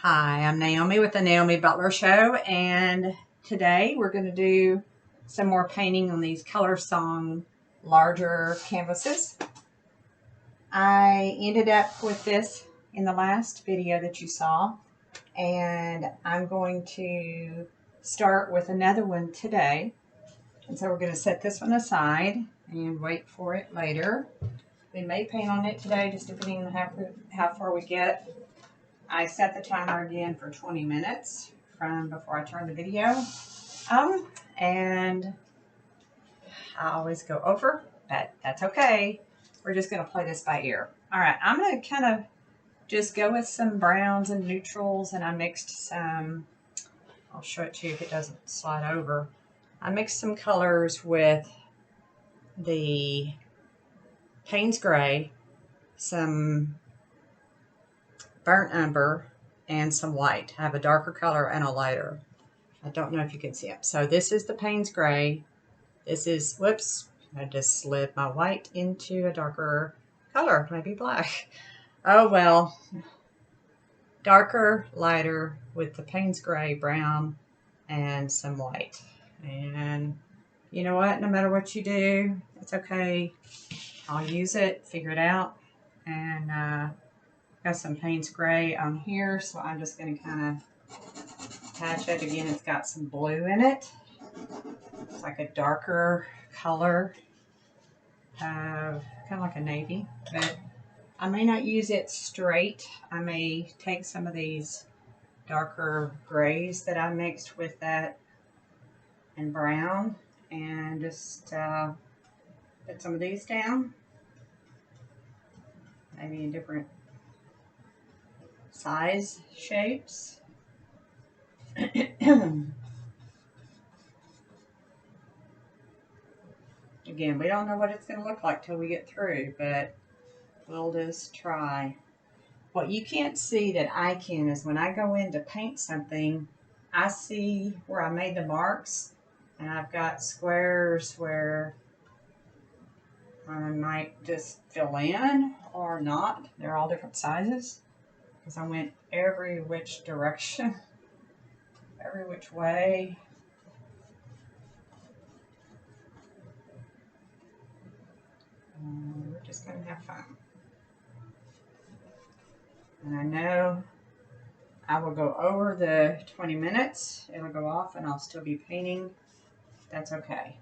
Hi, I'm Naomi with the Naomi Butler Show, and today we're going to do some more painting on these Color Song larger canvases. I ended up with this in the last video that you saw, and I'm going to start with another one today. And so we're going to set this one aside and wait for it later. We may paint on it today, just depending on how far we get. I set the timer again for 20 minutes from before I turn the video and I always go over, but that's okay. We're just going to play this by ear. All right, I'm going to kind of just go with some browns and neutrals, and I mixed some, I'll show it to you if it doesn't slide over. I mixed some colors with the Payne's Gray, some burnt umber, and some white. I have a darker color and a lighter. I don't know if you can see it. So this is the Payne's Gray. This is, whoops, I just slid my white into a darker color, maybe black. Oh well. Darker, lighter with the Payne's Gray, brown, and some white. And you know what? No matter what you do, it's okay. I'll use it, figure it out, and got some Payne's Gray on here, so I'm just going to kind of attach it. Again, it's got some blue in it. It's like a darker color, kind of like a navy, but I may not use it straight. I may take some of these darker grays that I mixed with that and brown and just put some of these down, maybe in different size shapes. Again, we don't know what it's going to look like till we get through, but we'll just try. What you can't see that I can is when I go in to paint something, I see where I made the marks, and I've got squares where I might just fill in or not. They're all different sizes because I went every which direction, every which way. We're just going to have fun. And I know I will go over the 20 minutes. It'll go off and I'll still be painting. That's okay.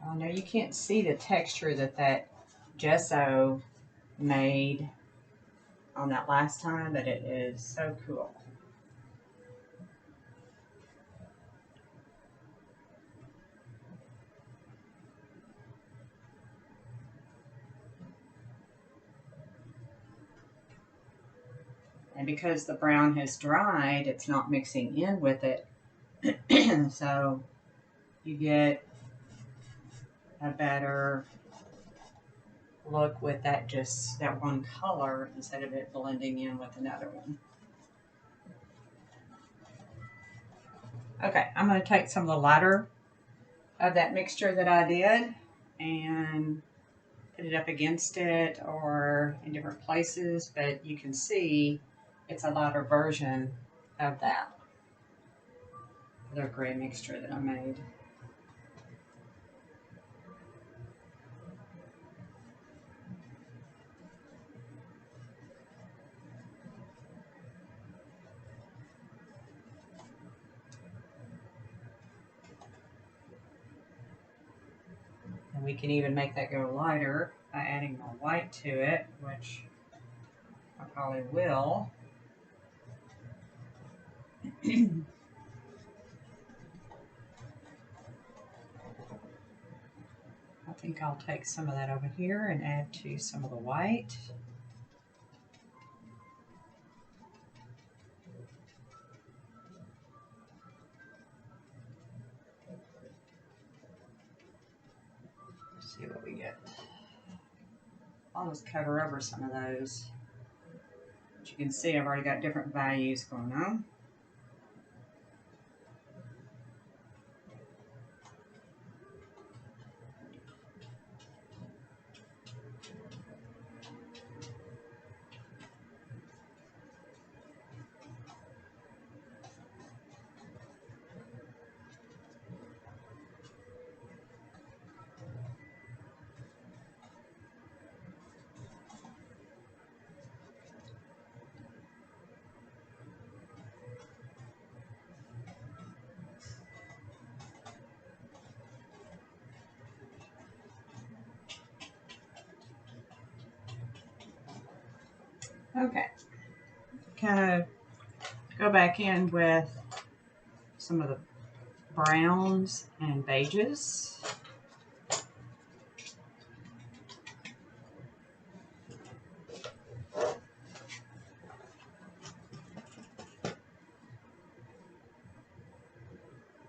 I know you can't see the texture that gesso made on that last time, but it is so cool. And because the brown has dried, it's not mixing in with it. So you get a better look with that one color instead of it blending in with another one. Okay, I'm going to take some of the lighter of that mixture that I did and put it up against it or in different places, but you can see it's a lighter version of that other gray mixture that I made. And we can even make that go lighter by adding more white to it, which I probably will. I think I'll take some of that over here and add to some of the white. Let's see what we get. I'll just cover over some of those. But you can see I've already got different values going on. Okay, kind of go back in with some of the browns and beiges.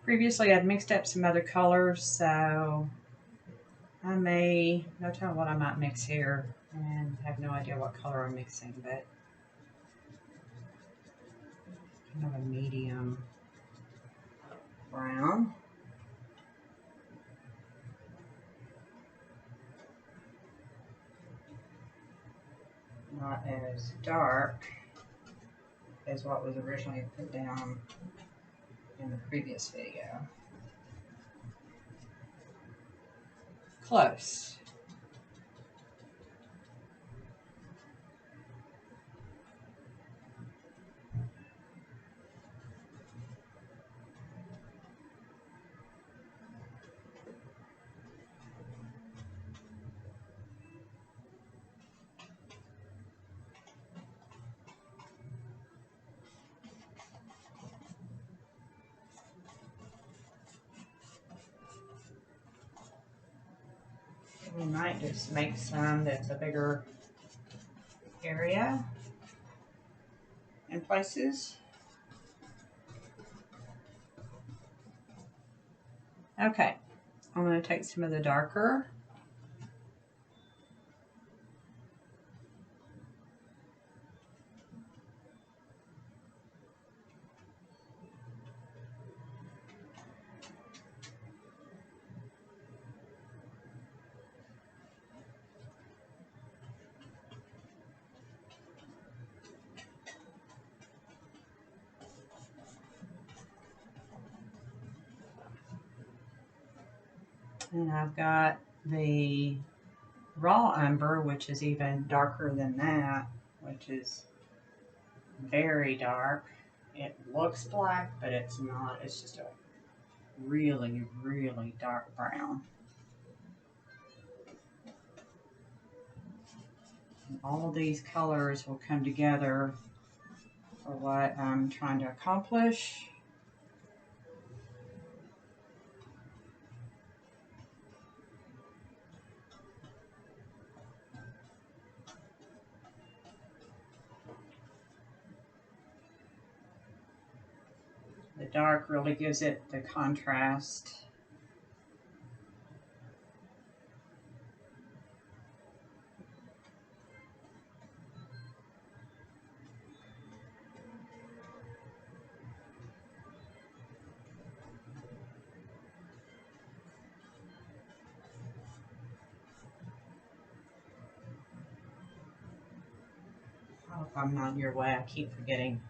Previously, I'd mixed up some other colors, so I may, no telling what I might mix here, and have no idea what color I'm mixing, but kind of a medium brown. Not as dark as what was originally put down in the previous video. Close. We might just make some that's a bigger area in places. Okay, I'm going to take some of the darker. And I've got the raw umber, which is even darker than that, which is very dark. It looks black, but it's not. It's just a really, really dark brown. And all of these colors will come together for what I'm trying to accomplish. The dark really gives it the contrast. I hope I'm not in your way. I keep forgetting.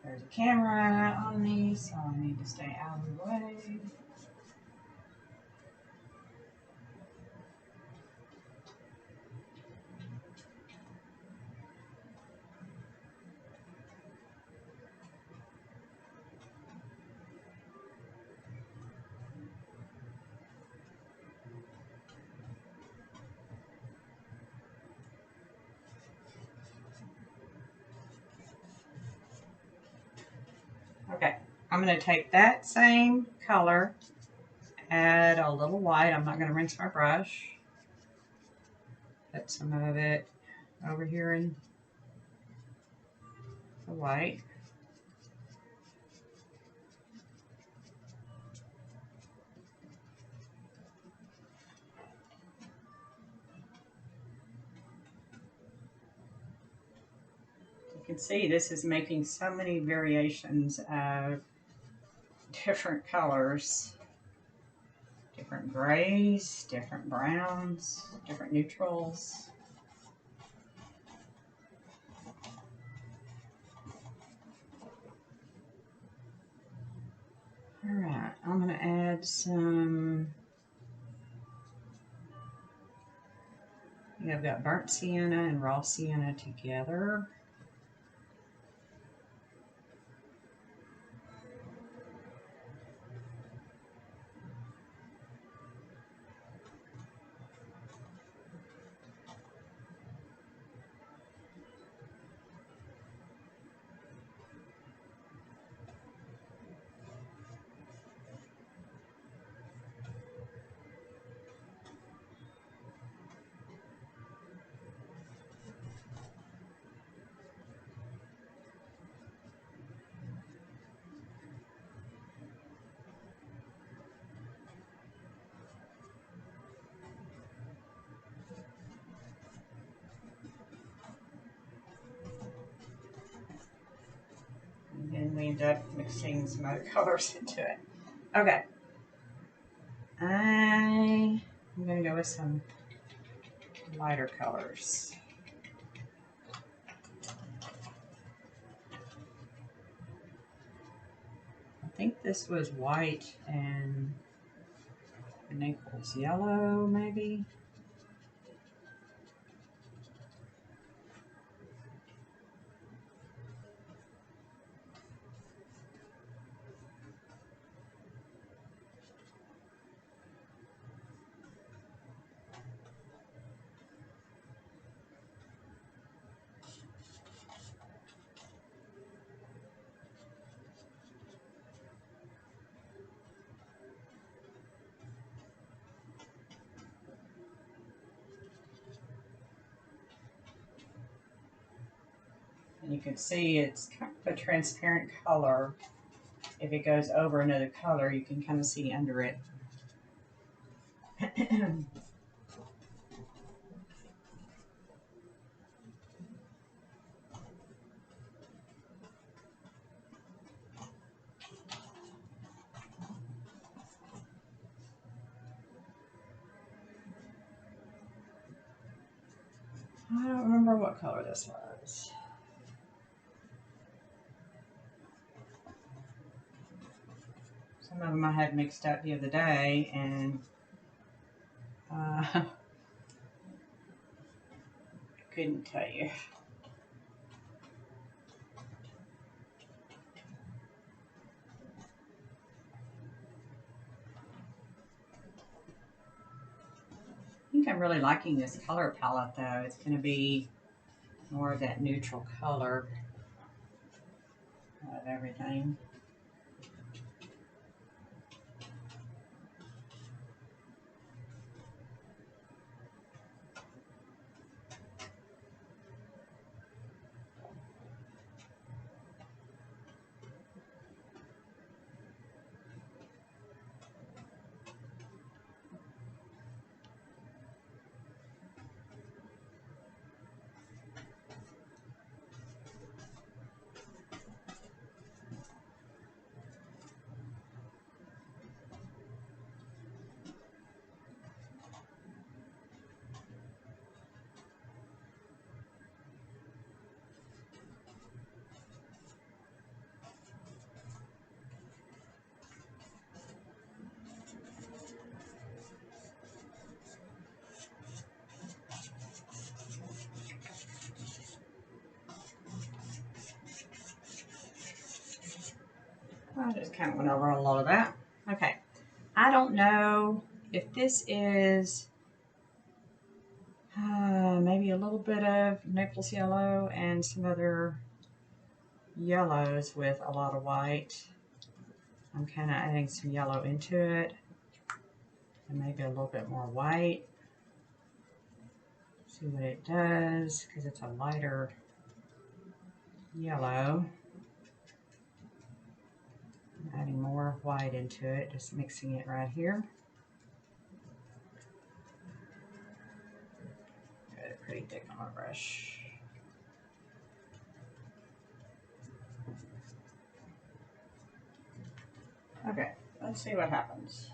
There's a camera on me, so I need to stay out of the way. Okay, I'm going to take that same color, add a little white. I'm not going to rinse my brush. Put some of it over here in the white. You can see this is making so many variations of different colors. Different grays, different browns, different neutrals. All right, I'm going to add some, I've got burnt sienna and raw sienna together. end up mixing some other colors into it. Okay. I'm going to go with some lighter colors. I think this was white and Naples yellow, maybe. And you can see it's kind of a transparent color. If it goes over another color, you can kind of see under it. I don't remember what color this was. Some of them I had mixed up the other day, and couldn't tell you. I think I'm really liking this color palette though. It's going to be more of that neutral color of everything. I just kind of went over a lot of that. Okay. I don't know if this is maybe a little bit of Naples yellow and some other yellows with a lot of white. I'm kind of adding some yellow into it and maybe a little bit more white. See what it does because it's a lighter yellow. I'm adding more white into it, just mixing it right here. Got it pretty thick on my brush. Okay, let's see what happens.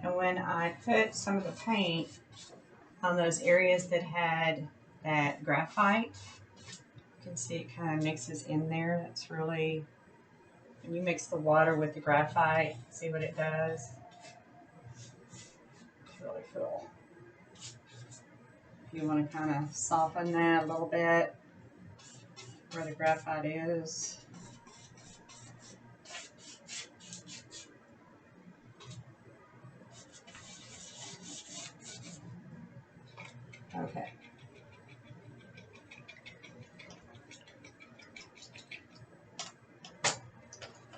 And when I put some of the paint on those areas that had that graphite, you can see it kind of mixes in there. That's really, when you mix the water with the graphite, see what it does? It's really cool. If you want to kind of soften that a little bit, where the graphite is. Okay.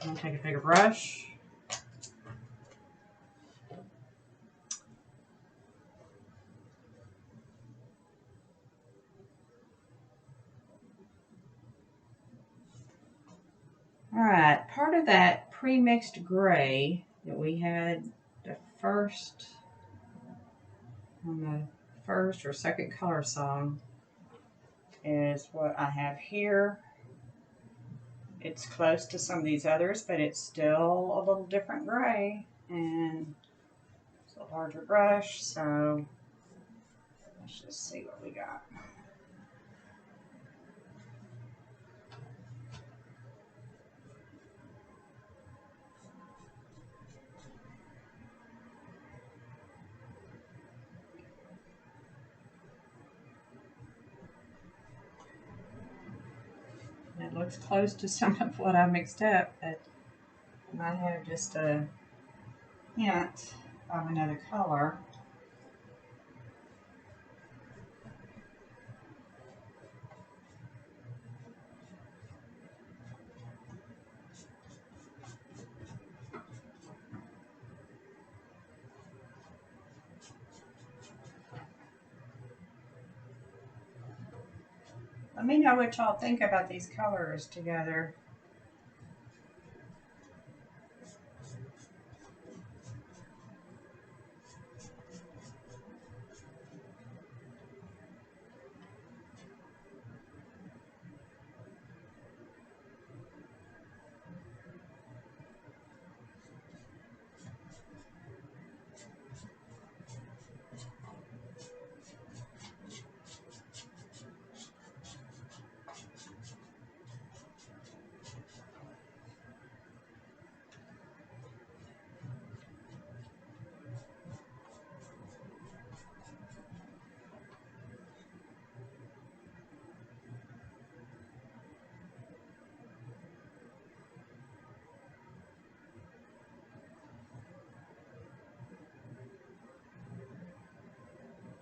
I'm going to take a bigger brush. All right, part of that pre-mixed gray that we had on the first or second color song is what I have here. It's close to some of these others, but it's still a little different gray, and it's a larger brush, so let's just see what we got. It looks close to some of what I mixed up, but I might have just a hint of another color. Let me know what y'all think about these colors together.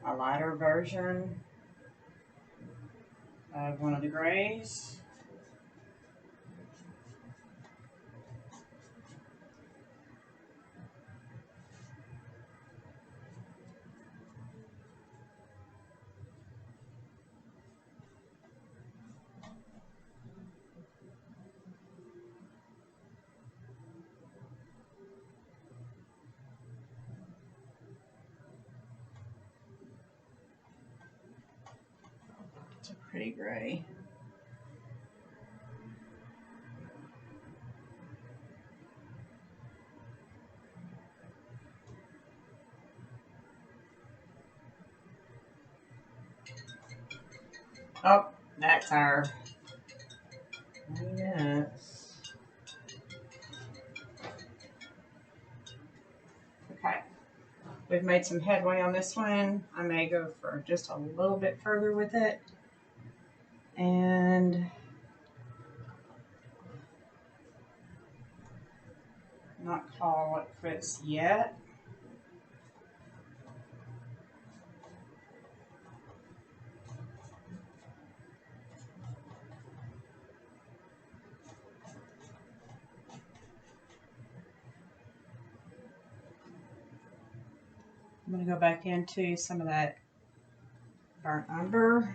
A lighter version of one of the grays. It's a pretty gray. Oh, that's our minutes. Okay, we've made some headway on this one. I may go for just a little bit further with it and not call it quits yet. I'm going to go back into some of that burnt umber.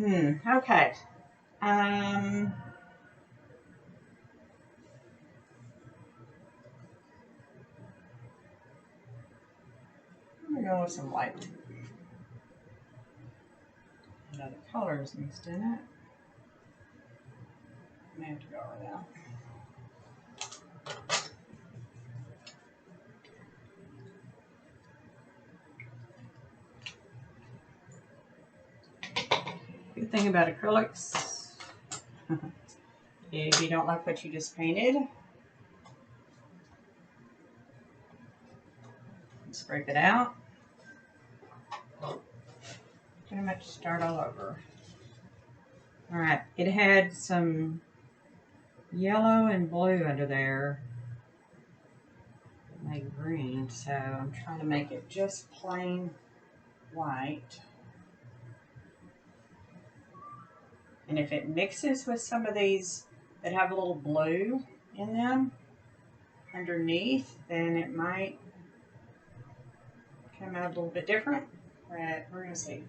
Okay. I'm gonna go with some white. Another color is mixed in it. I may have to go over that. Good thing about acrylics, if you don't like what you just painted, scrape it out. Pretty much start all over. All right, it had some yellow and blue under there, like green, so I'm trying to make it just plain white. And if it mixes with some of these that have a little blue in them underneath, then it might come out a little bit different. But we're going to see.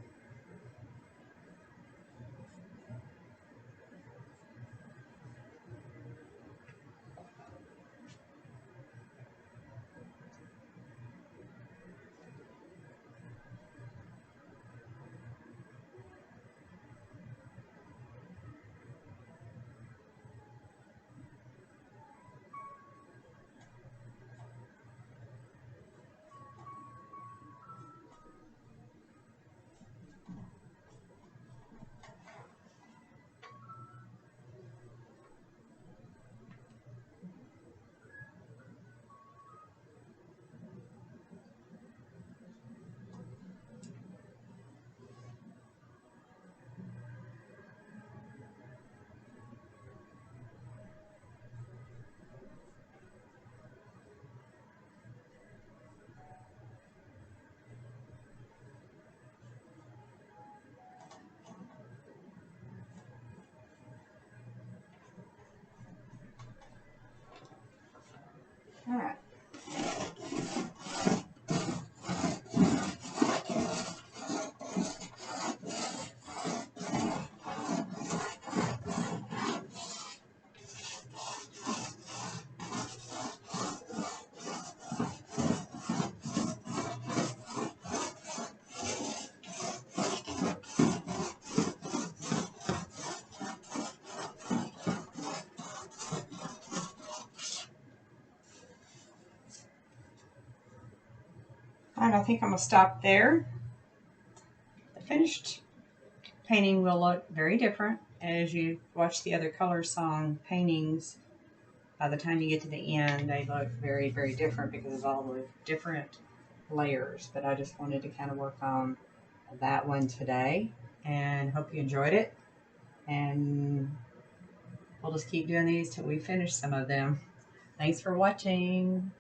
All right. And I think I'm going to stop there. The finished painting will look very different as you watch the other color song paintings. By the time you get to the end, they look very, very different because of all the different layers. But I just wanted to kind of work on that one today and hope you enjoyed it. And we'll just keep doing these till we finish some of them. Thanks for watching.